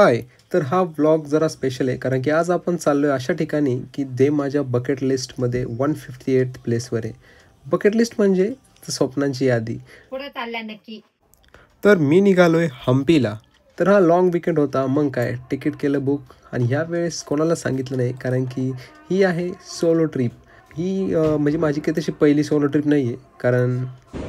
हाय, तर हा व्लॉग जरा स्पेशल आहे कारण की आज आपण चाललोय अशा ठिकाणी की ते माझ्या बकेट लिस्टमध्ये 158th प्लेसवर आहे. बकेट लिस्ट म्हणजे स्वप्नांची यादी. पुढे चालल्या नक्की. तर मी निघालोय हम्पीला. तर हा लॉंग विकेंड होता. मग काय तिकीट केलं बुक आणि ह्या वेळेस कोणाला सांगितलं नाही कारण की ही आहे सोलो ट्रिप. ही म्हणजे माझी काही तशी पहिली सोलो ट्रिप नाही आहे कारण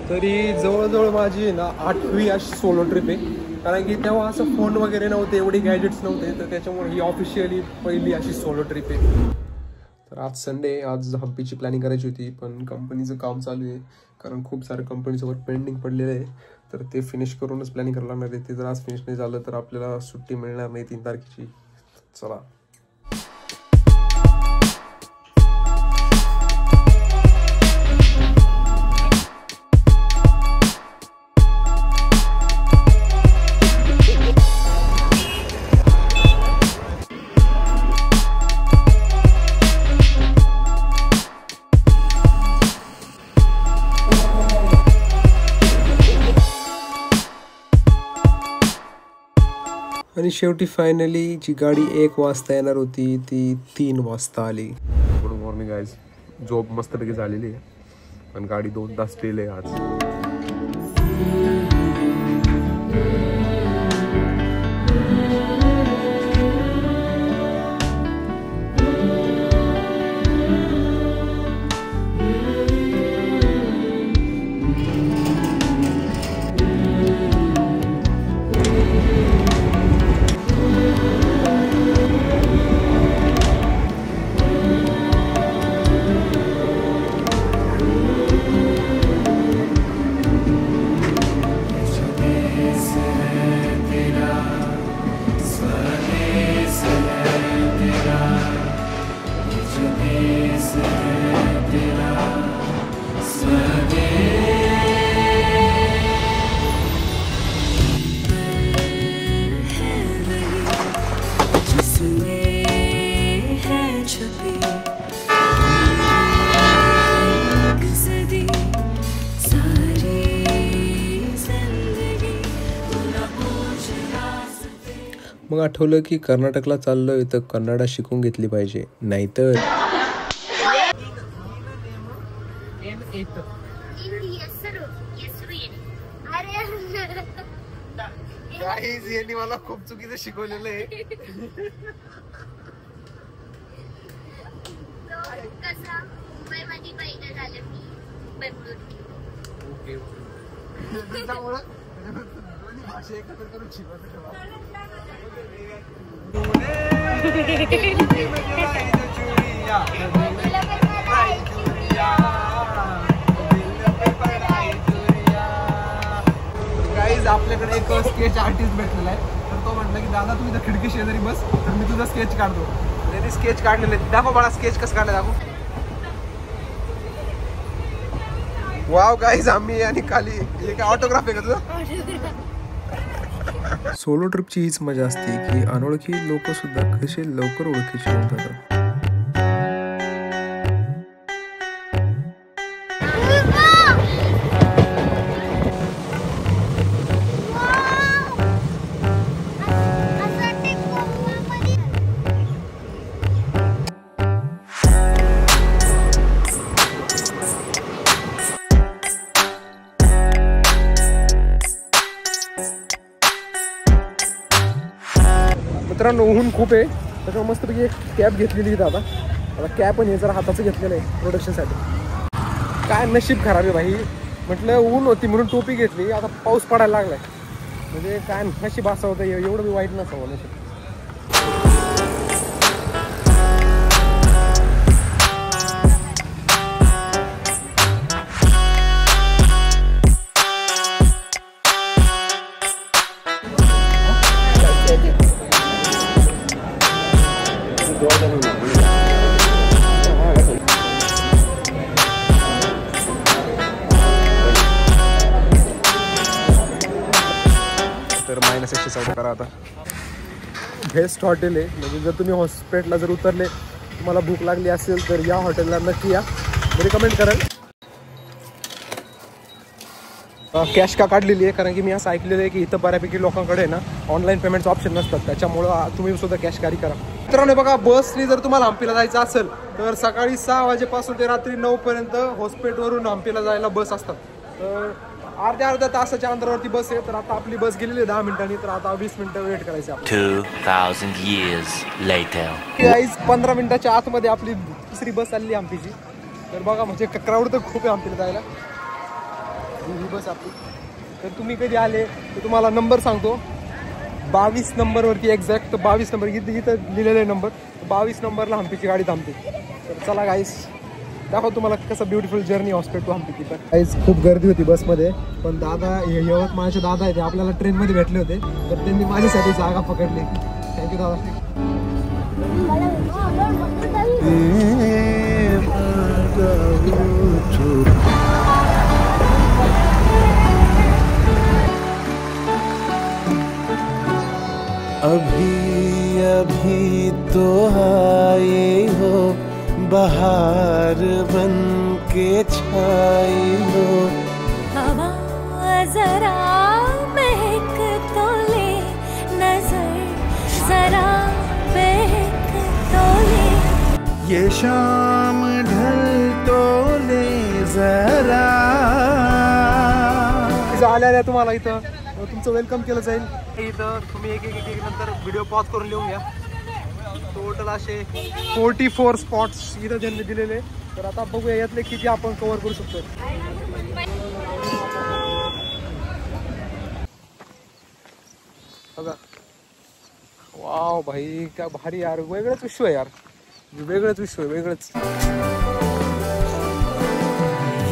तरी जवळजवळ माझी आहे ना 8वी अशी सोलो ट्रिप आहे. कारण की तेव्हा असं फोन वगैरे नव्हते, एवढे गॅजेट्स नव्हते, तर त्याच्यामुळे ही ऑफिशियली पहिली अशी सोलो ट्रिप आहे. तर आज संडे, आज हम्पीची प्लॅनिंग करायची होती पण कंपनीचं काम चालू आहे कारण खूप सारं कंपनीचं वर्क पेंडिंग पडलेलं आहे. तर ते फिनिश करूनच प्लॅनिंग करायला लागणार आहे. ते जर आज फिनिश नाही झालं तर आपल्याला सुट्टी मिळणार नाही 3 तारखेची. चला. आणि शेवटी फायनली जी गाडी 1 वाजता येणार होती ती 3 वाजता आली. Good morning guys. झोप मस्तपैकी झालेली आहे पण गाडी 2 तास डिले आज. मग आठवलं की कर्नाटकला चाललोय तर कन्नडा शिकून घेतली पाहिजे, नाहीतर यांनी मला खूप चुकीचं शिकवलेलं आहे. भाषा एकत्र करून शिकवतो. गाईज आपल्याकडे एक स्केच आर्टिस्ट भेटलेला आहे. तर तो म्हटला की दादा तुम्ही तर खिडकी शेजारी बस, तर मी तुझा स्केच काढतो. त्यांनी स्केच काढलेले. दाखव बाळा स्केच कसं काढलं, दाखव. वाव गाईज, आम्ही आणि खाली एक ऑटोग्राफ आहे का तुझं? सोलो ट्रिपची हीच मजा असते की अनोळखी लोक सुद्धा कसे लवकर ओळखीचे होऊन जातात. मित्रांनो ऊन खूप आहे त्याच्यामुळे मस्तपैकी एक कॅब घेतलेली दादा. आता कॅब पण हे जरा हाताचं घेतलेलं आहे प्रोडक्शनसाठी. काय नशीब खराब आहे भाई. म्हटलं ऊन होती म्हणून टोपी घेतली, आता पाऊस पडायला लागलाय. म्हणजे काय नशीब असं होतं, एवढं मी वाईट नसावं नशीब. तर -114 करा. आता बेस्ट हॉटेल आहे. म्हणजे जर तुम्ही हॉस्पिटलला जर उतरले, तुम्हाला भूक लागली असेल तर या हॉटेलला नक्की या. मी रिकमेंड करेल. कॅश का काढलेली आहे कारण की मी असं ऐकलेलं आहे की इथं बऱ्यापैकी लोकांकडे ना ऑनलाईन पेमेंटचं ऑप्शन नसतात, त्याच्यामुळं तुम्ही सुद्धा कॅश कॅरी करा. मित्रांनो बघा, बसनी जर तुम्हाला हम्पीला जायचं असेल तर सकाळी 6 वाजेपासून ते रात्री 9 पर्यंत होसपेटवरून हम्पीला जायला बस असतात. तर अर्ध्या तासाच्या अंतरावरती बस आहे. तर आता आपली बस गेलेली आहे 10 मिनिटांनी, तर आता 20 मिनिटं वेट करायचं. 2000 years later. 15 मिनिटाच्या आतमध्ये आपली दुसरी बस आली हम्पीची. तर बघा म्हणजे क्राऊड तर खूप आहे हम्पीला जायला. ही बस आपली. तर तुम्ही कधी आले तर तुम्हाला नंबर सांगतो, 22 नंबरवरती एक्झॅक्ट 22 नंबर इथं लिहिलेला आहे नंबर. 22 नंबरला हम्पीची गाडी थांबते. तर चला गाईस दाखव तुम्हाला कसं beautiful journey hospital to Hampi. तर गाईस खूप गर्दी होती बसमध्ये, पण दादा यवतमाळचे दादा आहे ते आपल्याला ट्रेनमध्ये भेटले होते, तर त्यांनी माझ्यासाठी जागा पकडली. थँक्यू दादा. अभी अभी तो आए हो, बहार बन के छाई हो. हवा जरा महक तो ले, नजर जरा महक तो ले. ये शाम ढल तो ले जरा. आल्या तुम्हाला इथं तुमचं वेलकम केलं जाईल. इथं तुम्ही एक नंतर व्हिडिओ पॉज करून लिहून घ्या. टोटल असे 44 स्पॉट्स इथं त्यांनी दिलेले. तर आता बघूया यातले किती आपण कव्हर करू शकतो. बघा वाव भाई काय भारी यार, वेगळंच विश्व आहे यार, वेगळंच विश्व आहे, वेगळंच.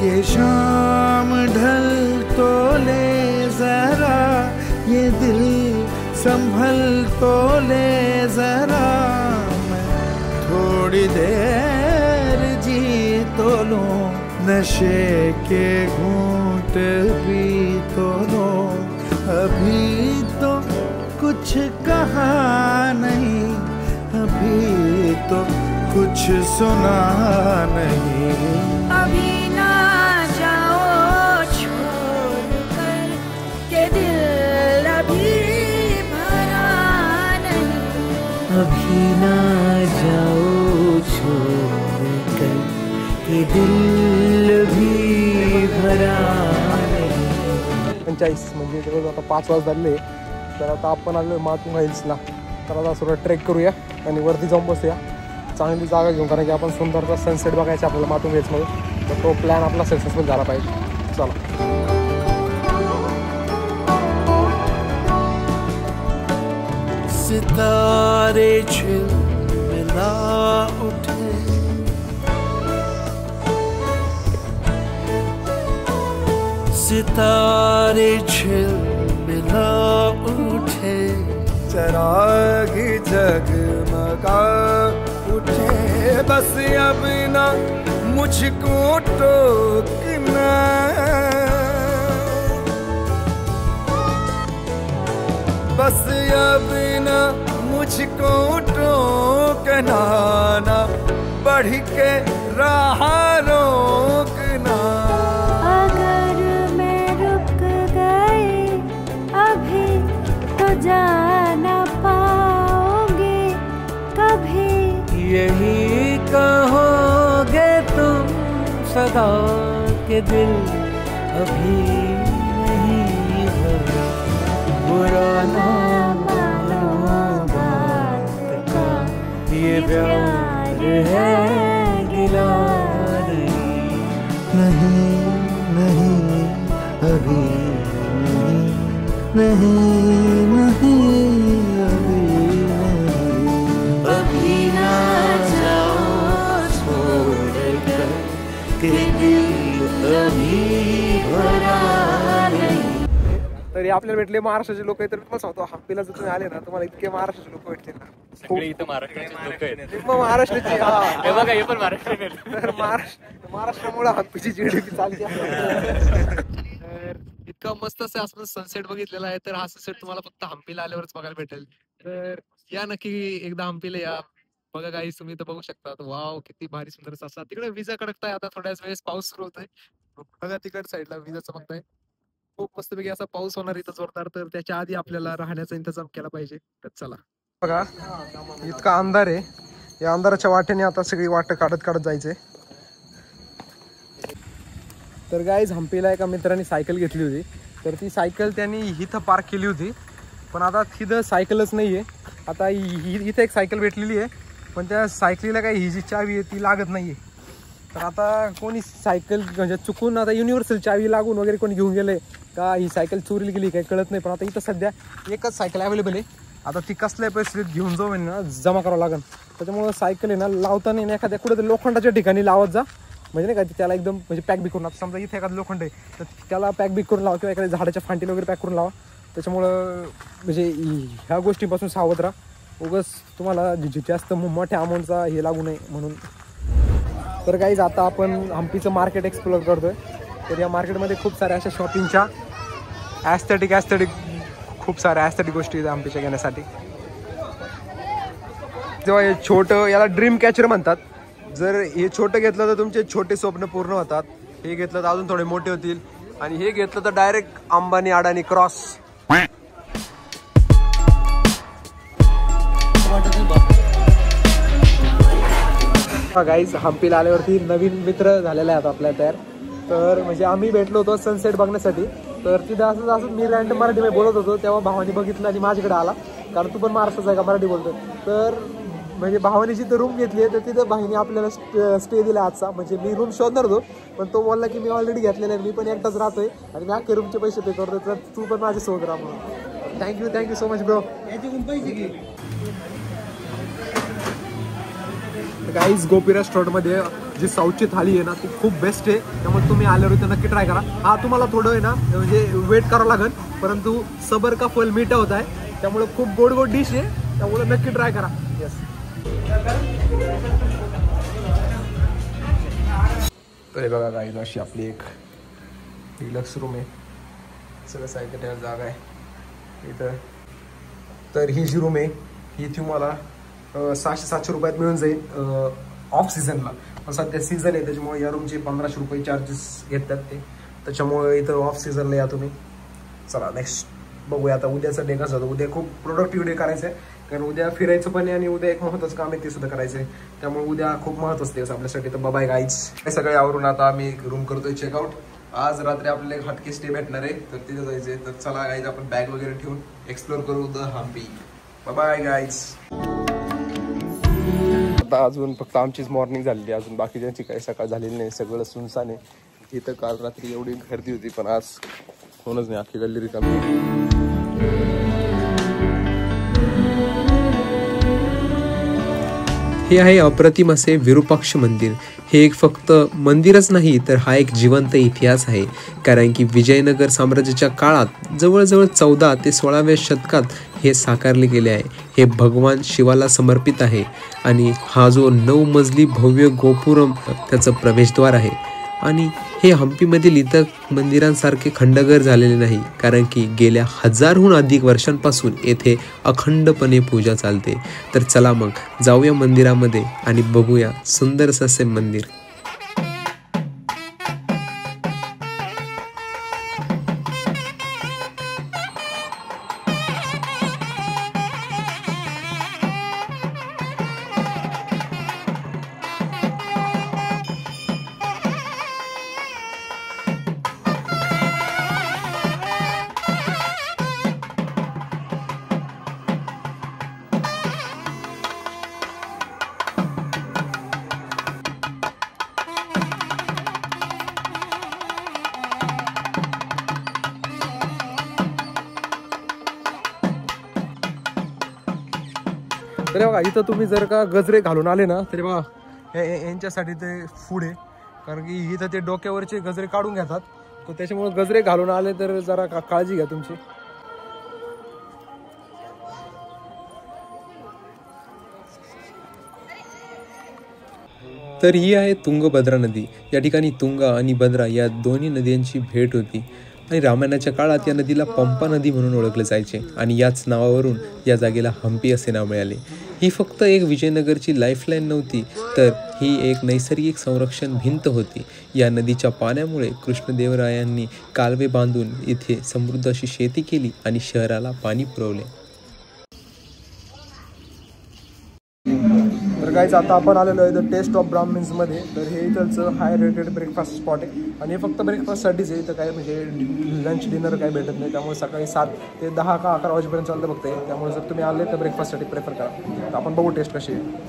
ये शाम ढल तो ले जरा, ये दिल संभल तो ले जरा. मैं थोड़ी देर जी तो लूं, नशे के घूंट पी तो लूं. अभी तो कुछ कहा नहीं, अभी तो कुछ सुना नहीं. अभी ना जाओ छोड़ कर के दिल अभी भरा नहीं. अभी ना जाओ छोड़ कर के दिल भी भरा नहीं. 45 म्हणजे जवळ आता 5 वाजता झाले. तर आता आपण आलो मातुंग हिल्सला. तर आता थोडं ट्रेक करूया आणि वरती जाऊन बसूया चांगली जागा घेऊन, कारण की आपण सुंदरचा सनसेट बघायचा आपल्याला मातुंग हिल्समध्ये. तर तो प्लॅन आपला सक्सेसफुल झाला पाहिजे. चला. सितारे झिलमिला उठे, सितारे झिलमिला उठे. चराग जगमगा उठे. बस अब ना मुझको टोकना, बस अब ना मुझको टोकना. ना बढ़ के राह रोकना. अगर मैं रुक गई अभी तो जाना पाओगे कभी. यही कहोगे तुम सदा के दिल अभी नहीं भरा. बुरा ना मानो बात का, ये प्यार है गिला नहीं. नहीं अभी नहीं, नहीं अभी नहीं. अभी ना जाओ छोड़ कर के दिल अभी भरा नहीं. तरी आपल्याला भेटले महाराष्ट्राचे लोक आहेत. तर तुम्हाला सांगतो हम्पीला जर तुम्ही आले ना तुम्हाला इतके महाराष्ट्राचे लोक भेटतील ना. सगळे इथं महाराष्ट्राचे लोक आहेत. मग महाराष्ट्राची हे बघा हे पण महाराष्ट्रीयन आहेत. तर महाराष्ट्रामुळे हम्पीची जीडीपी चालते. तर इतका मस्त असं आपण सनसेट बघितलेला आहे. तर हा सनसेट तुम्हाला फक्त हम्पीला आल्यावरच बघायला भेटेल. तर या नक्की एकदा हम्पीला या. बघा काही तुम्ही तर बघू शकता. वाव किती भारी सुंदर असा. तिकडे विजा कडकताय आता थोड्याच वेळेस पाऊस सुरू होतोय. बघा तिकड साईडला विजा चमकताय. खूप मस्तपैकी असा पाऊस होणार इथं जोरदार, तर त्याच्या आधी आपल्याला राहण्याचा इंतजाम केला पाहिजे. तर चला बघा, इतका अंधार आहे, या अंधाराच्या वाटेने आता सगळी वाट काढत जायचंय. तर गाईज हम्पीला एका मित्राने सायकल घेतली होती, तर ती सायकल त्यांनी इथं पार्क केली होती, पण आता तिथं सायकलच नाही आहे. आता इथं एक सायकल भेटलेली आहे, पण त्या सायकलीला काही ही जी चावी आहे ती लागत नाही आहे. तर आता कोणी सायकल म्हणजे चुकून आता युनिव्हर्सल चावी लागून वगैरे कोणी घेऊन गेले का, ही सायकल चोरीला गेली काही कळत नाही. पण आता इथं सध्या एकच सायकल अवेलेबल आहे. आता ती कसल्या परिस्थितीत घेऊन जाऊ ना जमा करावं लागेल. त्याच्यामुळं सायकल आहे ना लावताना ना एखाद्या कुठं लोखंडाच्या ठिकाणी लावत जा, म्हणजे नाही का त्याला एकदम म्हणजे पॅक बी करून. आता समजा इथे एखादं लोखंड आहे तर त्याला पॅक बी करून लावा, किंवा एखाद्या झाडाच्या फांटीला वगैरे पॅक करून लावा. त्याच्यामुळं म्हणजे ह्या गोष्टींपासून सावध राहा, उगाच तुम्हाला जास्त मोठ्या अमाऊंटचा हे लागू नये म्हणून. तर गाईज आता आपण हम्पीचं मार्केट एक्सप्लोअर करतोय. तर या मार्केटमध्ये खूप साऱ्या अशा शॉपिंगच्या ॲस्थेटिक खूप साऱ्या ॲस्थेटिक गोष्टी आहेत हम्पीच्या घेण्यासाठी. जेव्हा हे छोटं, याला ड्रीम कॅचर म्हणतात. जर हे छोटं घेतलं तर तुमचे छोटे स्वप्न पूर्ण होतात, हे घेतलं तर अजून थोडे मोठे होतील, आणि हे घेतलं तर डायरेक्ट अंबानी अडानी क्रॉस. गाईज हम्पीला आल्यावरती नवीन मित्र झालेला आहेत आपल्या तयार. तर म्हणजे आम्ही भेटलो होतो सनसेट बघण्यासाठी. तर तिथं असं मी रँडम मराठीमध्ये बोलत होतो, तेव्हा भावानी बघितलं आणि माझ्याकडे आला, कारण तू पण महाराष्ट्राचा आहे का मराठी बोलतो. तर म्हणजे भावाने जिथं रूम घेतली आहे तर तिथं भाईने आपल्याला स्टे दिला आजचा. म्हणजे मी रूम शोधणार होतो, पण तो बोलला की मी ऑलरेडी घेतलेला आहे, मी पण एकटाच राहतोय आणि मी अख्खे रूमचे पैसे पे करतोय, तर तू पण माझ्यासोबत राहा म्हणून. Thank you so much bro. Guys Gopi रेस्टॉरंटमध्ये जी साऊथची थाळी आहे ना ती खूप बेस्ट आहे, त्यामुळे तुम्ही आल्यावर इथं नक्की ट्राय करा. हा तुम्हाला थोडं आहे ना म्हणजे वेट करावं लागेल, परंतु सबर का फल मीठा होत आहे, त्यामुळे खूप गोड डिश आहे, त्यामुळे नक्की ट्राय करा. येस. तर हे बघा गाईज अशी आपली एक डिलक्स रूम आहे, सगळं साहित्य ठेवायला जागा आहे इथं. तर ही जी रूम आहे ही तुम्हाला 600-700 रुपयात मिळून जाईल ऑफ सीझनला. पण सध्या सीझन आहे त्याच्यामुळे या रूमचे 1500 रुपये चार्जेस घेतात ते, त्याच्यामुळे इथं ऑफ सीझनला या तुम्ही. चला नेक्स्ट बघूया आता उद्याचा डे कसा जातो. उद्या खूप प्रोडक्टिव्ह डे करायचं आहे, कारण उद्या फिरायचं पण आहे आणि उद्या एक महत्त्वाचं काम आहे ते सुद्धा करायचं आहे, त्यामुळे उद्या खूप महत्त्वाचं दिवस आपल्यासाठी. तर बाय गाईज. सगळे आवरून आता आम्ही रूम करतोय चेकआउट. आज रात्री आपल्याला एक हटके स्टे भेटणार आहे, तर तिथे जायचं आहे. तर चला गाईज आपण बॅग वगैरे ठेवून एक्सप्लोर करू द हम्पी. Bye guys. आता अजून फक्त आमचीच मॉर्निंग झालेली, अजून बाकीच्यांची काही सकाळ झालेली नाही, सगळं सुनसान आहे. इथं काल रात्री एवढी गर्दी होती, पण आज कोणच नाही, अख्खी गल्ली रिकामी. हे आहे अप्रतिम असे विरूपाक्ष मंदिर. हे एक फक्त मंदिरच नाही, तर हा एक जिवंत इतिहास आहे, कारण की विजयनगर साम्राज्याच्या काळात जवळजवळ 14 ते 16व्या शतकात हे साकारले गेले आहे. हे भगवान शिवाला समर्पित आहे आणि हा जो 9 मजली भव्य गोपुरम त्याचं प्रवेशद्वार आहे. आणि हे हम्पीमधील इतर मंदिरांसारखे खंडगर झालेले नाही, कारण की गेल्या 1000हून अधिक वर्षांपासून येथे अखंडपणे पूजा चालते. तर चला मग जाऊया मंदिरामध्ये आणि बघूया सुंदरसं असे मंदिर. तरी बघा इथं तुम्ही जर का गजरे घालून आले ना, तरी बघा यांच्यासाठी ते फूड आहे, कारण की इथं ते डोक्यावरचे गजरे काढून घेतात, तर त्याच्यामुळे गजरे घालून आले तर जरा काळजी घ्या तुमची. तर ही आहे तुंगभद्रा नदी. या ठिकाणी तुंगा आणि भद्रा या दोन्ही नद्यांची भेट होती आणि रामायणाच्या काळात या नदीला पंपा नदी म्हणून ओळखले जायचे आणि याच नावावरून या जागेला हम्पी असे नाव मिळाले. ही फक्त एक विजयनगरची लाईफलाईन नव्हती, तर ही एक नैसर्गिक संरक्षण भिंत होती. या नदीच्या पाण्यामुळे कृष्णदेवरायांनी कालवे बांधून इथे समृद्ध अशी शेती केली आणि शहराला पाणी पुरवले. तर गाईज आता आपण आलेलो आहे द टेस्ट ऑफ ब्राह्मन्समध्ये. तर हे इथलचं हाय रेटेड ब्रेकफास्ट स्पॉट आहे आणि हे फक्त ब्रेकफास्टसाठीच आहे. तर काय म्हणजे लंच डिनर काही भेटत नाही. त्यामुळे सकाळी 7 ते 10 का 11 वाजेपर्यंत चालतं फक्त. त्यामुळे जर तुम्ही आले तर ब्रेकफास्टसाठी प्रेफर करा. तर आपण बघू टेस्ट कशी आहे.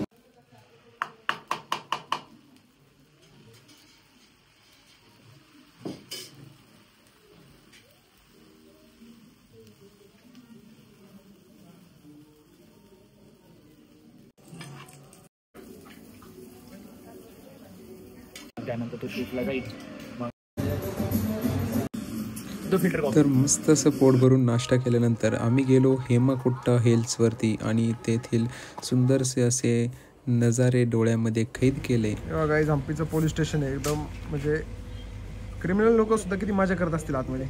त्यानंतर तो शूटला जाईल. तर मस्त असं पोट भरून नाश्ता केल्यानंतर आम्ही गेलो हेमाकुट्टा हिल्सवरती आणि तेथील सुंदरसे असे नजारे डोळ्यामध्ये कैद केले. गाईज हम्पीचं पोलीस स्टेशन आहे. एकदम म्हणजे क्रिमिनल लोक सुद्धा किती मजा करत असतील आतमध्ये.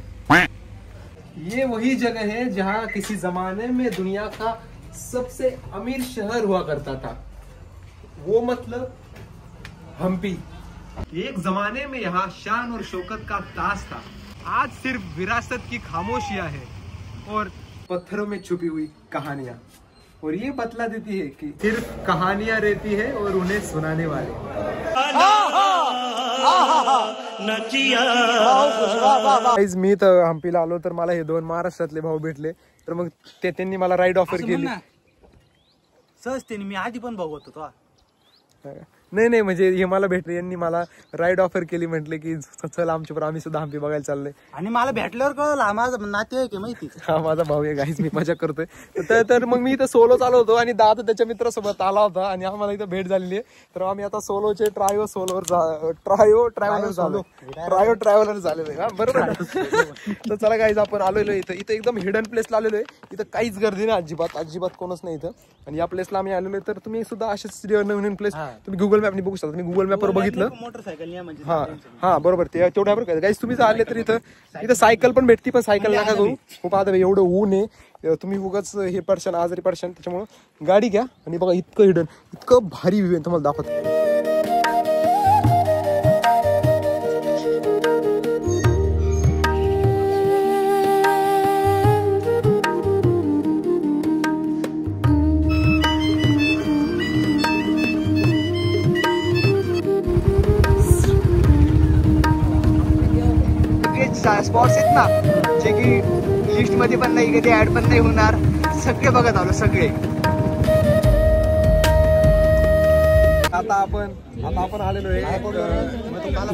ये वही जगह है जहाँ किसी जमाने में दुनिया का सबसे अमीर शहर हुआ करता था. वो मतलब हम्पी. एक जमाने में यहाँ शान और शौकत का ताज था. आज सिर्फ विरासत की खामोशियां है और पत्थरों में छुपी हुई कहानियां. और ये बतला देती है कि सिर्फ कहानियां रहती है और उन्हें सुनाने वाले. मी तर हम्पीला आलो तर मला हे 2 महाराष्ट्रातले भाऊ भेटले. तर मग त्यांनी मला राईड ऑफर केली. सहज मी आधी पण भाऊ होतो. नाही म्हणजे हे मला भेटले. यांनी मला राईड ऑफर केली. म्हटले की चल आमच्यावर आम्ही सुद्धा हम्पी बघायला चाललोय. आणि मला भेटल्यावर कळलं माझा नाते आहे की माहिती. हा माझा भाऊ आहे गाईज. मी मजा करतोय. तर मग मी इथं सोलो चालू होतो आणि दादा त्याच्या मित्रासोबत आला होता आणि आम्हाला इथं भेट झालेली आहे. तर आम्ही आता सोलोचे ट्रायो ट्रॅव्हलर झालेलो आहे. बरोबर. तर चला गाईज आपण आलेलो इथं एकदम हिडन प्लेसला आलेलो आहे. इथं काहीच गर्दी नाही. अजिबात कोणच नाही इथं. आणि या प्लेसला आम्ही आलेलो आहे. तर तुम्ही सुद्धा असेच नवीन प्लेस तुम्ही गुगल मॅपनी बघू शकता. तुम्ही गुगल मॅपवर बघितलं मोटरसायकल म्हणजे हा बरोबर. ते तेवढ्या बरोबर गाईज. तुम्ही जर आले तर इथं सायकल पण भेटती. पण सायकल नका करू. खूप आता एवढं ऊन आहे. तुम्ही उगाच हे पर्शन आजारी पर्शन. त्याच्यामुळे गाडी घ्या आणि बघा इतकं हिडन इतकं भारी व्ह्यू तुम्हाला दाखवतो. स्पॉट्स आहेत ना जे की लिस्ट मध्ये पण नाही, कधी ऍड पण नाही होणार. सगळे बघत आलो सगळे. आता आपण आलेलो आहे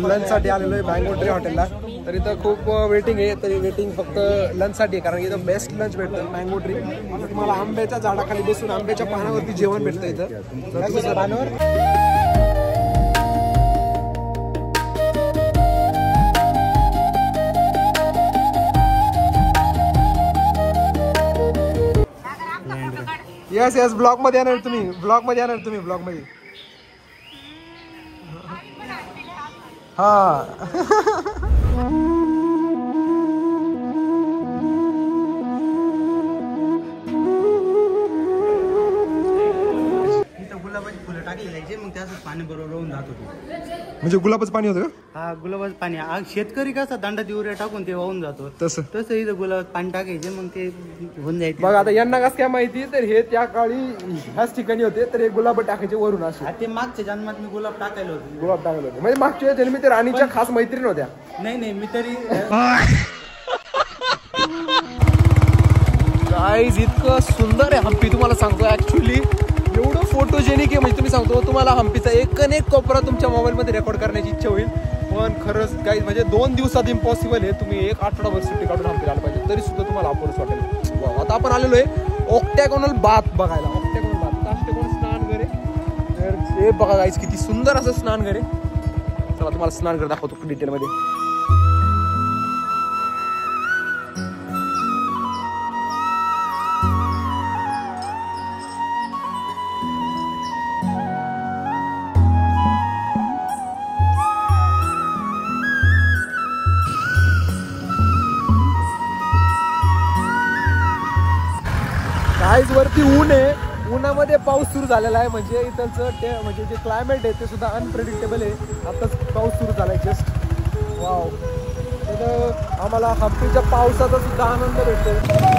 लंचसाठी आलेलो आहे मँगो ट्री हॉटेलला. तर इथं खूप वेटिंग आहे. तरी वेटिंग फक्त लंचसाठी आहे कारण इथं बेस्ट लंच भेटतं मँगो ट्री. तुम्हाला आंब्याच्या झाडाखाली बसून आंब्याच्या पानावरती जेवण भेटतं इथं पानावर. येस ब्लॉग मध्ये येणार तुम्ही ब्लॉग मध्ये हा. गुलाबाची फुलं टाकली मग त्याच पाणी बरोबर राहून जात होते. म्हणजे गुलाबाचं पाणी होतं का? हा गुलाबाचं पाणी. शेतकरी कसा दंडात युरिया टाकून ते वाहून जातो तसं इथं गुलाबाचं पाणी टाकायचे मग ते होऊन जायचे. बघा आता यांना कसं काय माहिती. तर हे त्या काळी ह्याच ठिकाणी होते. तर हे गुलाब टाकायचे वरून असे. ते मागच्या जन्मात मी गुलाब टाकायला होते. म्हणजे मागच्या जन्मी ते राणीच्या खास मैत्रीण होत्या. नाही मी तरी गाईज इतकं सुंदर आहे हम्पी. तुम्हाला सांगतो ऍक्च्युली एवढं फोटोजेनिक आहे. म्हणजे तुम्ही सांगतो तुम्हाला हम्पीचा एक कोपरा तुमच्या मोबाईलमध्ये रेकॉर्ड करण्याची इच्छा होईल. पण खरंच गाईज म्हणजे 2 दिवसात इम्पॉसिबल आहे. तुम्ही 1 आठवडाभर सुट्टी काढून हम्पीला आलं पाहिजे तरी सुद्धा तुम्हाला अपोर्स वाटेल. आता आपण आलेलो आहे ऑक्टॅगोनल बाथ बघायला. ऑक्टॅगोनल बाथ अष्टकोन स्नानघर आहे. तर हे बघा गाईज किती सुंदर असं स्नानघर आहे. चला तुम्हाला स्नानघर दाखवतो डिटेलमध्ये. गाईज वरती ऊन आहे उन्हामध्ये पाऊस सुरू झालेला आहे. म्हणजे इथलचं म्हणजे जे क्लायमेट आहे ते सुद्धा अनप्रेडिक्टेबल आहे. आताच पाऊस सुरू झाला आहे जस्ट. वाव, तर आम्हाला हंपीच्या पावसाचा सुद्धा आनंद भेटतो.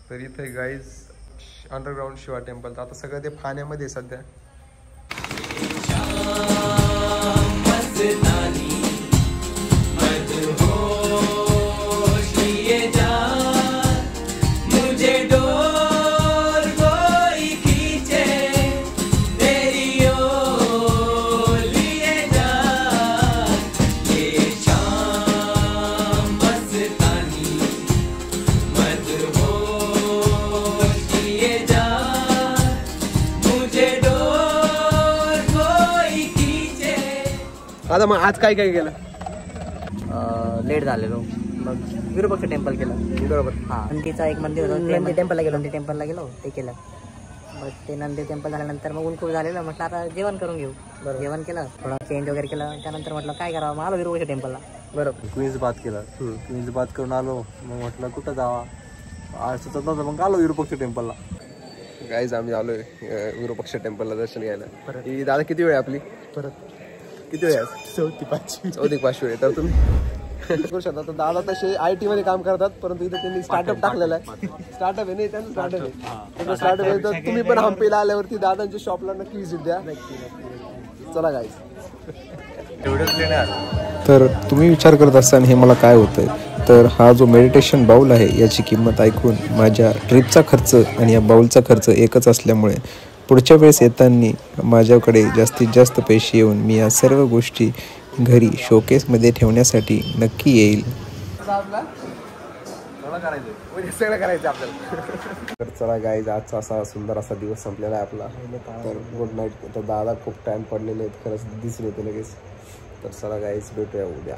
तर इथे गाईज अंडरग्राऊंड शिवा टेम्पल. तर आता सगळं ते पाण्यामध्ये आहे सध्या. आता मग आज काय काय केलं? लेट झालेलो, मग विरूपाक्ष टेम्पल केलं. बरोबर. हां, नंदीचा एक मंदिर होतं, नंदी टेम्पलला गेलो. नंदी टेम्पलला गेलो, ते केलं. मग ते नंदी टेम्पल झाल्यानंतर मग ऊन खूप झालेलं, म्हटलं आता जेवण करून घेऊ. जेवण केलं, थोडं चेंज वगैरे केलं. त्यानंतर म्हटलं काय करावं, मग आलो विरूपाक्ष टेम्पलला. बरोबर. क्वीन्स बात केलं. क्वीन्स बात करून आलो. मग म्हटलं कुठं जावा, आज सुचत नव्हतं. मग आलो विरूपाक्ष टेम्पलला. गाईज आम्ही आलोय विरूपाक्ष टेम्पलला दर्शन घ्यायला. ही दादा किती वेळ आहे आपली? परत किती वेळ आहे? 4-5 वेळ. तर तुम्ही करू शकता. तर दादा तसे IT मध्ये काम करतात, परंतु इथे त्यांनी स्टार्टअप टाकलेला आहे. स्टार्टअप आहे नाही, त्यांचं स्टार्टअप आहे. स्टार्टअप आहे. तर तुम्ही पण हंपीला आल्यावरती दादांच्या शॉपला नक्की व्हिजिट द्या. चला गाईज. तर तुम्ही विचार करत असताना हे मला काय होतंय, तर हा जो मेडिटेशन बाउल आहे याची किंमत ऐकून माझ्या ट्रिपचा खर्च आणि या बाउलचा खर्च एकच असल्यामुळे पुढच्या वेळेस येताना माझ्याकडे जास्तीत जास्त पैसे येऊन मी या सर्व गोष्टी घरी शोकेसमध्ये ठेवण्यासाठी नक्की येईल. सगळं करायचं आपल्याला. तर चला गाईज, आजचा असा सुंदर असा दिवस संपलेला आहे आपला. तर गुड नाईट. तर दादा खूप टाइम पडलेले आहेत, खरंच दिसले होते लगेच. तर चला गाईज, भेटूया उद्या.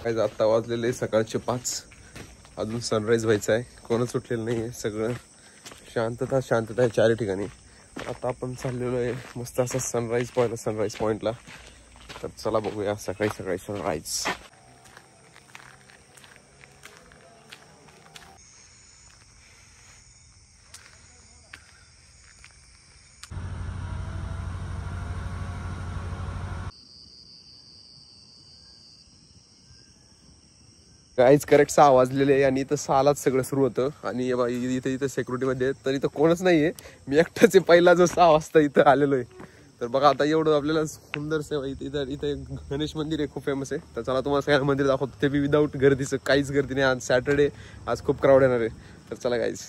गाईज आत्ता वाजलेले सकाळचे 5. अजून सनराईज व्हायचा आहे. कोणच उठलेलं नाही आहे. सगळं शांतता आहे चारी ठिकाणी. आता आपण चाललेलो आहे मस्त असा सनराईज पॉईंटला. तर चला बघूया सकाळी सनराईज. गाईज करेक्ट 6 वाजलेले आहे आणि इथं 6लाच सगळं सुरू होतं. आणि इथं सेक्युरिटीमध्ये तर इथं कोणच नाहीये. मी एकटाच आहे. पहिला जो 6 वाजता इथं आलेलो आहे. तर बघा आता एवढं आपल्याला सुंदर सेवा इथे गणेश मंदिर आहे, खूप फेमस आहे. तर चला तुम्हाला सगळ्या मंदिर दाखवतो. ते बी विदाऊट गर्दीचं, काहीच गर्दी नाही. आज सॅटर्डे, आज खूप क्राऊड येणार आहे. तर चला गाईज.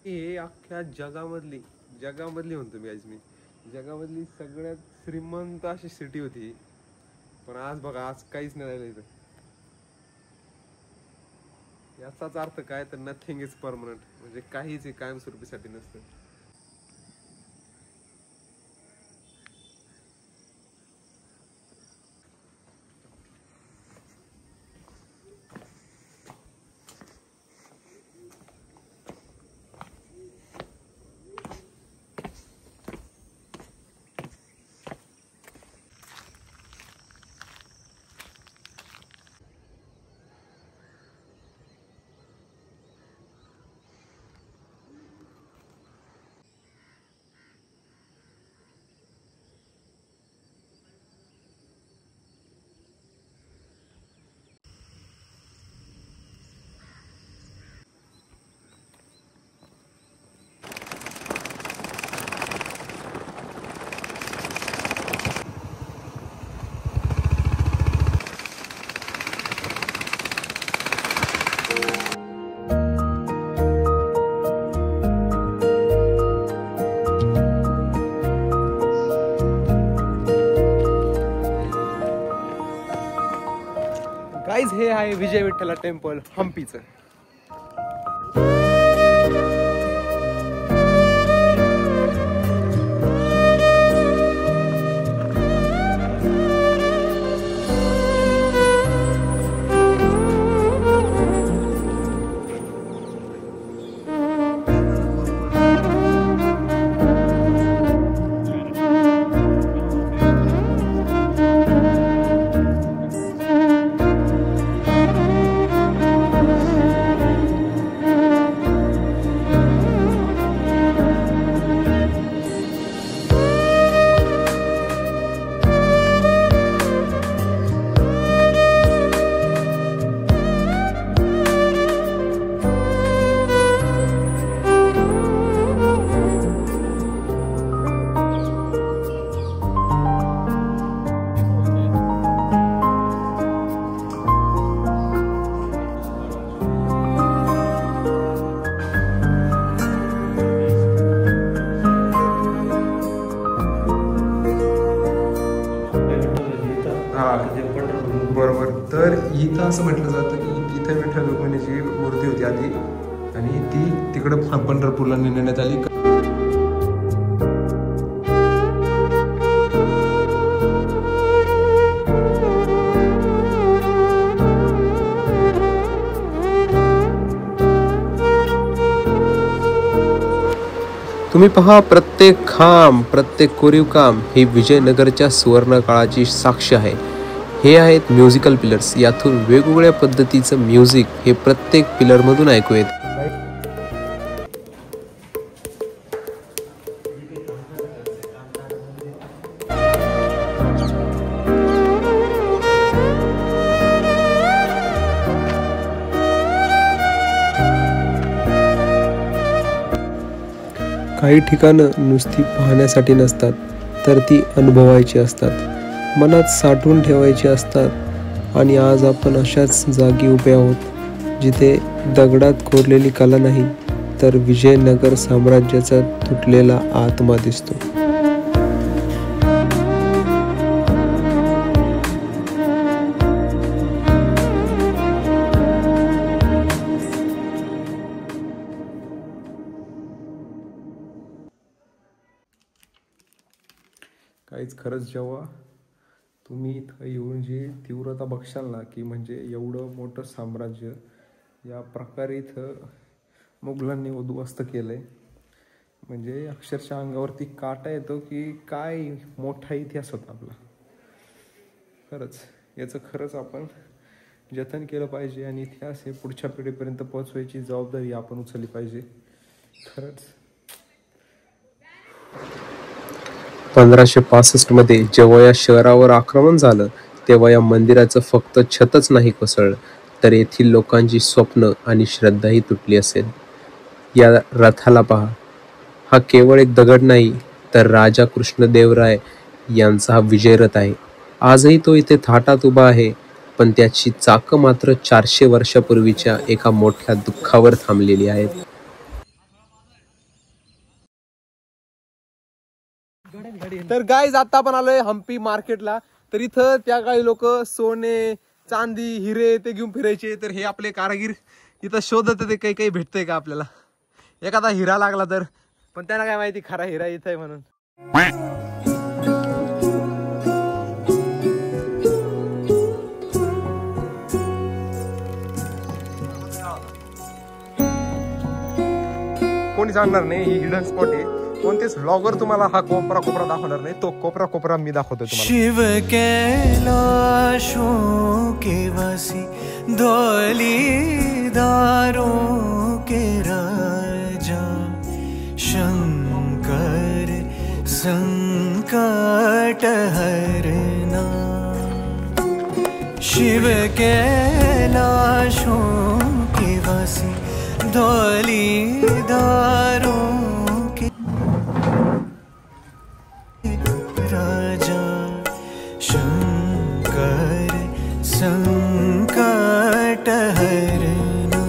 हे अख्ख्या जगामधली म्हणतो मी आज, जगामधली सगळ्यात श्रीमंत अशी सिटी होती. पण आज बघा, आज काहीच नाही राहिलं इथं. याचाच अर्थ काय, तर नथिंग इज परमनंट. म्हणजे काहीच कायमस्वरूपीसाठी नसतं. गाईज हे आहे विजय विठ्ठला टेम्पल हम्पीचं. बरोबर. तर इथं असं म्हटलं जातं की इथं विठ्ठल रुक्मिणीची मूर्ती होती आधी आणि ती तिकडं पंढरपूरला नेण्यात आली. तुम्ही पहा, प्रत्येक खांब, प्रत्येक कोरीव काम ही विजयनगरच्या सुवर्ण काळाची साक्ष आहे. हे आहेत म्युझिकल पिलर्स. यातून वेगवेगळ्या पद्धतीचं म्युझिक हे प्रत्येक पिलरमधून ऐकू येत. काही ठिकाणं नुसती पाहण्यासाठी नसतात, तर ती अनुभवायची असतात, मनात साठवून ठेवायची असतात. आणि आज आपण अशाच जागी उभे आहोत जिथे दगडात कोरलेली कला नाही, तर विजयनगर साम्राज्याचा तुटलेला आत्मा दिसतो. काहीच खरंच जेव्हा तुम्ही इथं येऊन जी तीव्रता बघशाल ना, की म्हणजे एवढं मोठं साम्राज्य या प्रकारे इथं मुघलांनी उद्ध्वस्त केलं आहे, म्हणजे अक्षरशः अंगावरती काटा येतो की काय मोठा इतिहास होता आपला. खरंच याचं खरंच आपण जतन केलं पाहिजे आणि इतिहास हे पुढच्या पिढीपर्यंत पोहोचवायची जबाबदारी आपण उचलली पाहिजे. खरंच 1565 मध्ये जेव्हा या शहरावर आक्रमण झालं, तेव्हा या मंदिराचं फक्त छतच नाही कोसळलं, तर येथील लोकांची स्वप्न आणि श्रद्धाही तुटली असेल. या रथाला पहा, हा केवळ एक दगड नाही, तर राजा कृष्णदेवराय यांचा हा विजय रथ आहे. आजही तो इथे थाटात उभा आहे, पण त्याची चाकं मात्र 400 वर्षापूर्वीच्या एका मोठ्या दुःखावर थांबलेली आहेत. तर गाईज आता आपण आलोय हम्पी मार्केटला. तर इथं त्या काळी लोक सोने, चांदी, हिरे ते घेऊन फिरायचे. तर हे आपले कारागीर इथं शोधत ते काही काही भेटतंय का आपल्याला, एखादा हिरा लागला तर, पण त्यांना काय माहिती खरा हिरा इथं आहे म्हणून. कोणी सांगणार नाही ही हिडन स्पॉट आहे. कोणतेच ब्लॉगर तुम्हाला हा कोपरा कोपरा दाखवणार नाही. तो कोपरा कोपरा मी दाखवतो तुम्हाला. शिव कैलाशों के वासी धौली दारों के राजा शंकर संकट हरना. शिव कैलाशों के वासी धौली दारों के राजा शंकर संकट हरना.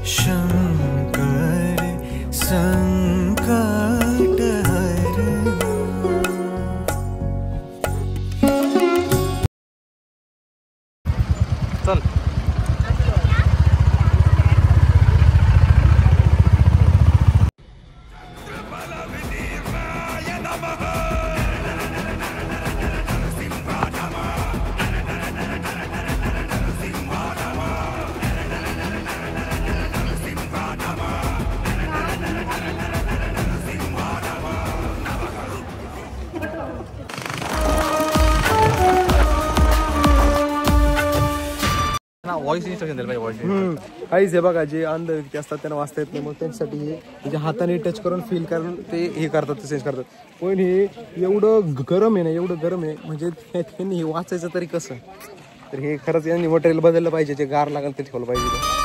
शंकर संकट व्हॉइस इन्स्ट्रक्शन द्यायला पाहिजे व्हॉइस. काहीच हे बघा जे अंध व्यक्ती असतात त्यांना वाचता येत नाही मग त्यांच्यासाठी हे म्हणजे हाताने टच करून फील करून ते हे करतात चेंज करतात. पण हे एवढं गरम आहे ना एवढं गरम आहे म्हणजे त्यांनी हे वाचायचं तरी कसं. तर हे खरंच यांनी मटेरियल बदललं पाहिजे जे गार लागेल ते ठेवलं पाहिजे.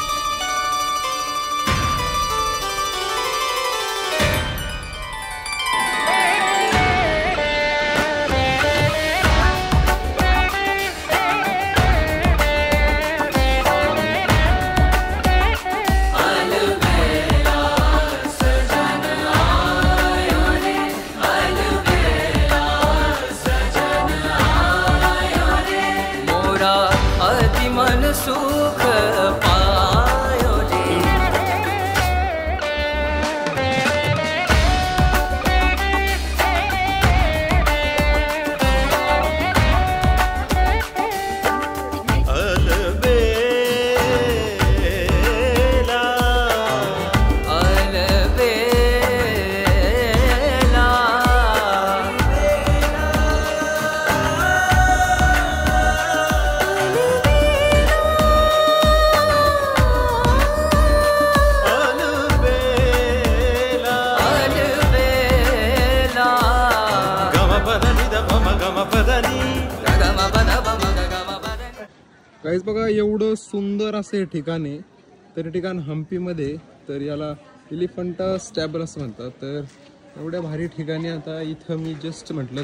काहीच बघा एवढं सुंदर असं हे ठिकाण आहे. तर ठिकाण हम्पीमध्ये तर याला एलिफंटा स्टॅबल असं म्हणतात. तर एवढ्या भारी ठिकाणी आता इथं मी जस्ट म्हटलं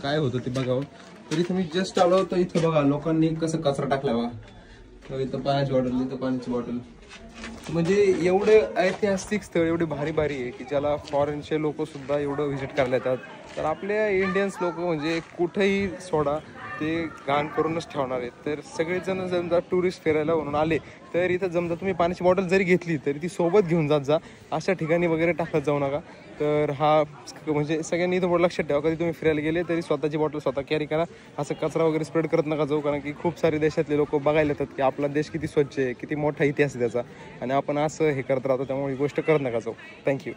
काय होतं ते बघावं. तर इथं मी जस्ट आलो तर इथं बघा लोकांनी कसं कचरा टाकला बघा. तर इथं पाण्याची बॉटल इथं पाण्याची बॉटल म्हणजे एवढे ऐतिहासिक स्थळ एवढे भारी भारी आहे की ज्याला फॉरेनचे लोक सुद्धा एवढं व्हिजिट करायला येतात. तर आपल्या इंडियन्स लोक म्हणजे कुठेही सोडा ते घाण करूनच ठेवणार आहेत. तर सगळेजण समजा टुरिस्ट फिरायला म्हणून आले तर इथं समजा तुम्ही पाण्याची बॉटल जरी घेतली तरी ती सोबत घेऊन जात जा. अशा ठिकाणी वगैरे टाकत जाऊ नका. तर हा म्हणजे सगळ्यांनी इथं लक्षात ठेवा कधी तुम्ही फिरायला गेले तरी स्वतःची बॉटल स्वतः कॅरी करा. असं कचरा वगैरे स्प्रेड करत नका जाऊ कारण की खूप सारे देशातले लोक बघायला येतात की आपला देश किती स्वच्छ आहे किती मोठा इतिहास आहे त्याचा आणि आपण असं हे करत राहतो. त्यामुळे ही गोष्ट करत नका जाऊ. थँक्यू.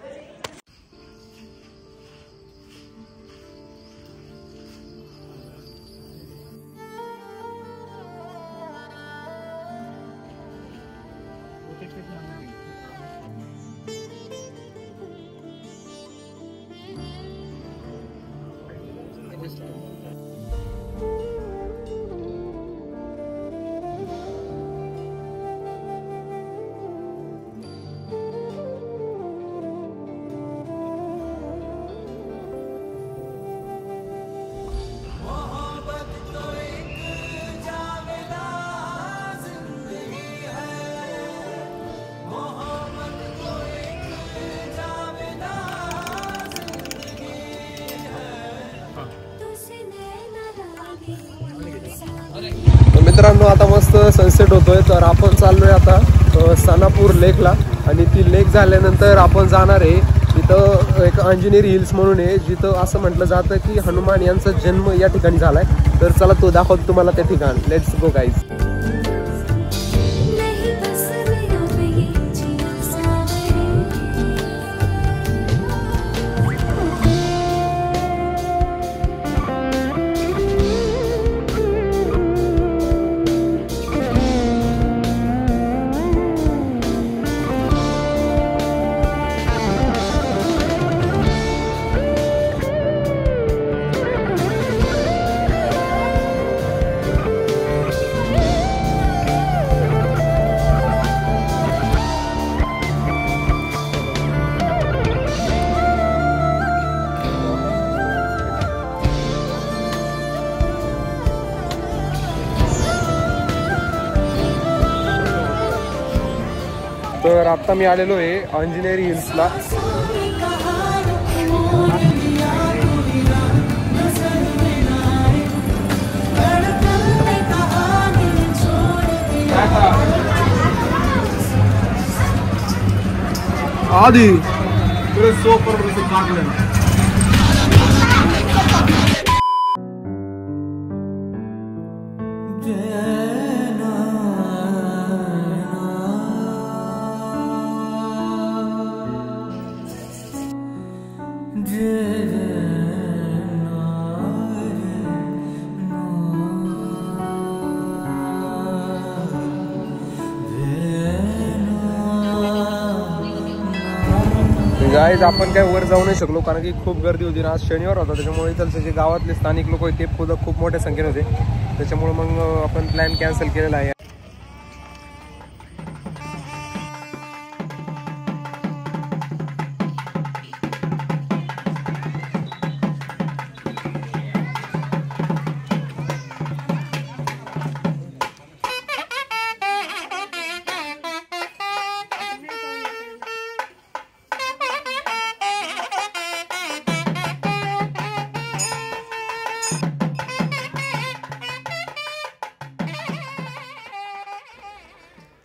मित्रांनो आता मस्त सनसेट होतोय तर आपण चाललोय आता सनापूर लेकला आणि ती लेक झाल्यानंतर आपण जाणार आहे इथं एक अंजनेरी हिल्स म्हणून आहे जिथं असं म्हटलं जातं की हनुमान यांचा जन्म या ठिकाणी झालाय. तर चला तो दाखवतो तुम्हाला ते ठिकाण. Let's go guys. तर आता मी आलेलो आहे अंजनेरी हिल्सला. आधी गाईज आपण काय वर जाऊ नाही शकलो कारण की खूप गर्दी होती ना. आज शनिवार होता त्याच्यामुळे इथलचे जे गावातले स्थानिक लोक आहेत ते खूप मोठ्या संख्येने होते. त्याच्यामुळे मग आपण प्लॅन कॅन्सल केलेला आहे.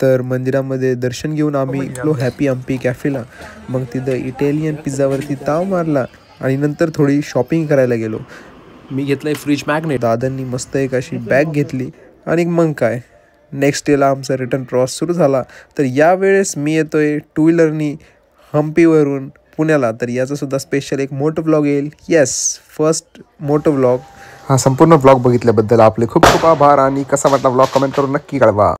तर मंदिरामध्ये दर्शन घेऊन आम्ही गेलो हॅपी हम्पी कॅफेला. मग तिथं इटालियन पिझ्झावरती ताव मारला आणि नंतर थोडी शॉपिंग करायला गेलो. मी घेतलंय फ्रीज मॅग्नेट. दादांनी मस्त एक अशी बॅग घेतली आणि मग काय नेक्स्ट डेला आमचा रिटर्न प्रवास सुरू झाला. तर यावेळेस मी येतोय 2 व्हीलरनी हम्पीवरून पुण्याला. तर याचा सुद्धा स्पेशल एक मोठं ब्लॉग येईल. येस, फर्स्ट मोठं ब्लॉग. हा संपूर्ण ब्लॉग बघितल्याबद्दल आपले खूप आभार आणि कसा वाटला ब्लॉग कमेंट करून नक्की कळवा.